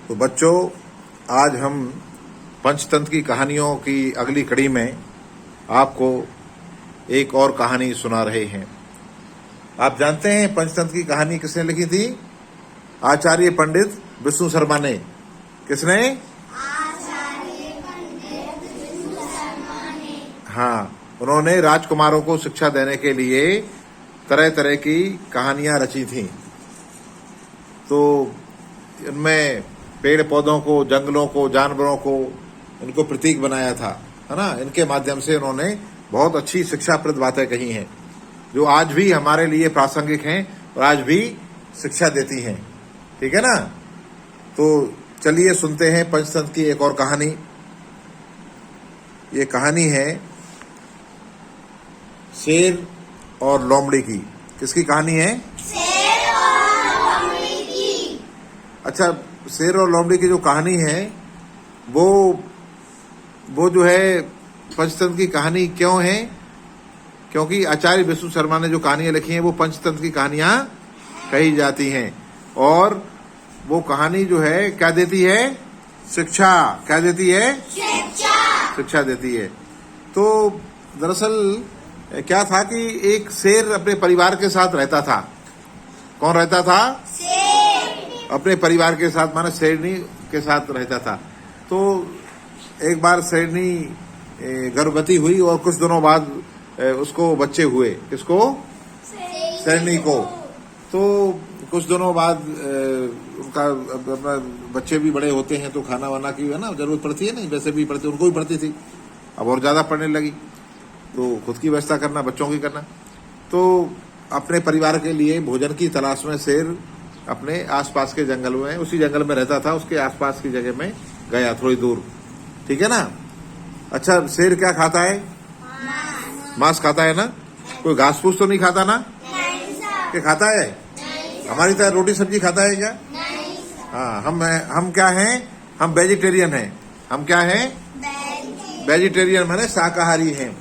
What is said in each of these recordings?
तो बच्चों, आज हम पंचतंत्र की कहानियों की अगली कड़ी में आपको एक और कहानी सुना रहे हैं। आप जानते हैं पंचतंत्र की कहानी किसने लिखी थी? आचार्य पंडित विष्णु शर्मा ने। किसने? आचार्य पंडित विष्णु शर्मा ने। हाँ, उन्होंने राजकुमारों को शिक्षा देने के लिए तरह तरह की कहानियां रची थीं। तो इनमें पेड़ पौधों को, जंगलों को, जानवरों को, इनको प्रतीक बनाया था, है ना। इनके माध्यम से उन्होंने बहुत अच्छी शिक्षाप्रद बातें कही हैं, जो आज भी हमारे लिए प्रासंगिक हैं और आज भी शिक्षा देती हैं। ठीक है ना। तो चलिए सुनते हैं पंचतंत्र की एक और कहानी। ये कहानी है शेर और लोमड़ी की। किसकी कहानी है? शेर और लोमड़ी की। अच्छा, शेर और लोमड़ी की जो कहानी है वो जो है पंचतंत्र की कहानी क्यों है? क्योंकि आचार्य विष्णु शर्मा ने जो कहानियां लिखी हैं वो पंचतंत्र की कहानियां कही जाती हैं। और वो कहानी जो है क्या देती है? शिक्षा। क्या देती है? शिक्षा देती है। तो दरअसल क्या था कि एक शेर अपने परिवार के साथ रहता था। कौन रहता था? शेर। अपने परिवार के साथ, माने शेरनी के साथ रहता था। तो एक बार शेरनी गर्भवती हुई और कुछ दिनों बाद उसको बच्चे हुए। किसको? शेरनी को। तो कुछ दिनों बाद उनका अपना बच्चे भी बड़े होते हैं तो खाना वाना की, है ना, जरूरत पड़ती है। नहीं, वैसे भी पड़ती, उनको भी पड़ती थी। अब और ज्यादा पढ़ने लगी तो खुद की व्यवस्था करना, बच्चों की करना। तो अपने परिवार के लिए भोजन की तलाश में शेर अपने आसपास के जंगल में, उसी जंगल में रहता था, उसके आसपास की जगह में गया, थोड़ी दूर। ठीक है ना। अच्छा, शेर क्या खाता है? मांस खाता है ना। कोई घास फूस तो नहीं खाता ना? क्या खाता है? हमारी तरह रोटी सब्जी खाता है क्या? हाँ, हम क्या हैं? हम वेजिटेरियन हैं। हम क्या हैं? वेजिटेरियन माने शाकाहारी हैं।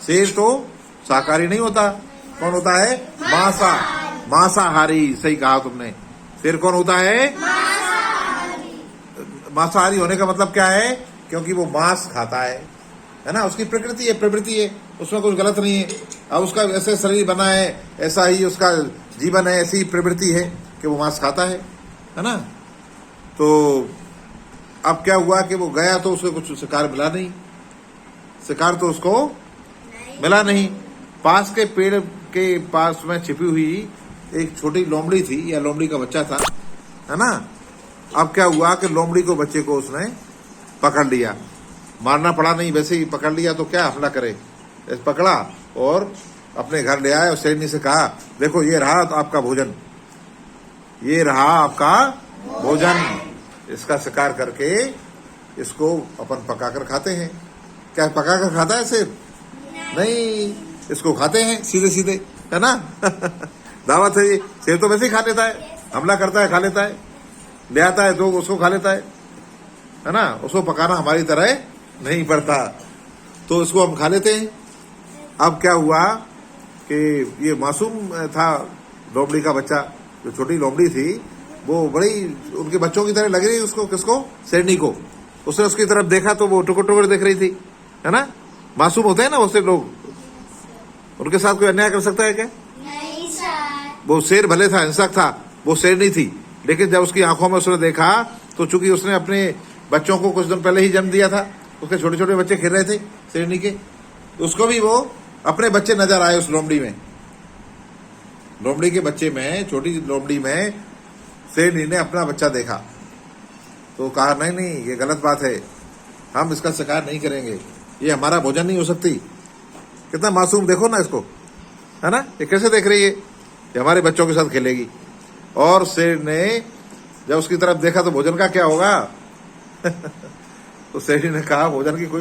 शेर तो शाकाहारी नहीं होता। कौन होता है? मांसाहारी। सही कहा तुमने। शेर कौन होता है? मांसाहारी होने का मतलब क्या है? क्योंकि वो मांस खाता है ना। उसकी प्रकृति है, प्रवृत्ति है, उसमें कुछ गलत नहीं है। अब उसका ऐसे शरीर बना है, ऐसा ही उसका जीवन है, ऐसी प्रवृत्ति है कि वो मांस खाता है ना। तो अब क्या हुआ कि वो गया तो उसको कुछ शिकार मिला नहीं। शिकार तो उसको मिला नहीं। पास के पेड़ के पास में छिपी हुई एक छोटी लोमड़ी थी, या लोमड़ी का बच्चा था, है ना। अब क्या हुआ कि लोमड़ी को, बच्चे को उसने पकड़ लिया। मारना पड़ा नहीं, वैसे ही पकड़ लिया। तो क्या हमला करे, पकड़ा और अपने घर ले आया और शेरनी से कहा, देखो ये रहा आपका भोजन, ये रहा आपका भोजन। इसका शिकार करके इसको अपन पकाकर खाते हैं। क्या पकाकर खाता है शेर? नहीं, इसको खाते हैं सीधे सीधे, है ना। दावत है ये। शेर तो वैसे ही खा लेता है, हमला करता है, खा लेता है, ले आता है तो उसको खा लेता है ना। उसको पकाना हमारी तरह नहीं पड़ता, तो इसको हम खा लेते हैं। अब क्या हुआ कि ये मासूम था लोमड़ी का बच्चा, जो छोटी लोमड़ी थी, वो बड़ी उनके बच्चों की तरह लग रही उसको। किसको? शेरनी को। उसने उसकी तरफ देखा तो वो टुकड़ टुकड़ देख रही थी, है ना। मासूम होते हैं ना उससे लोग, उनके साथ कोई अन्याय कर सकता है क्या? नहीं सर। वो शेर भले था, हिंसक था, वो शेरनी थी, लेकिन जब उसकी आंखों में उसने देखा तो चूंकि उसने अपने बच्चों को कुछ दिन पहले ही जन्म दिया था, उसके छोटे छोटे बच्चे खेल रहे थे शेरनी के, उसको भी वो अपने बच्चे नजर आए उस लोमड़ी में। लोमड़ी के बच्चे में, छोटी लोमड़ी में शेरनी ने अपना बच्चा देखा तो कहा, नहीं नहीं, ये गलत बात है, हम इसका शिकार नहीं करेंगे, ये हमारा भोजन नहीं हो सकती। कितना मासूम, देखो ना इसको, है ना। ये कैसे देख रही है, ये हमारे बच्चों के साथ खेलेगी। और शेर ने जब उसकी तरफ देखा तो भोजन का क्या होगा? तो शेरनी ने कहा, भोजन की कोई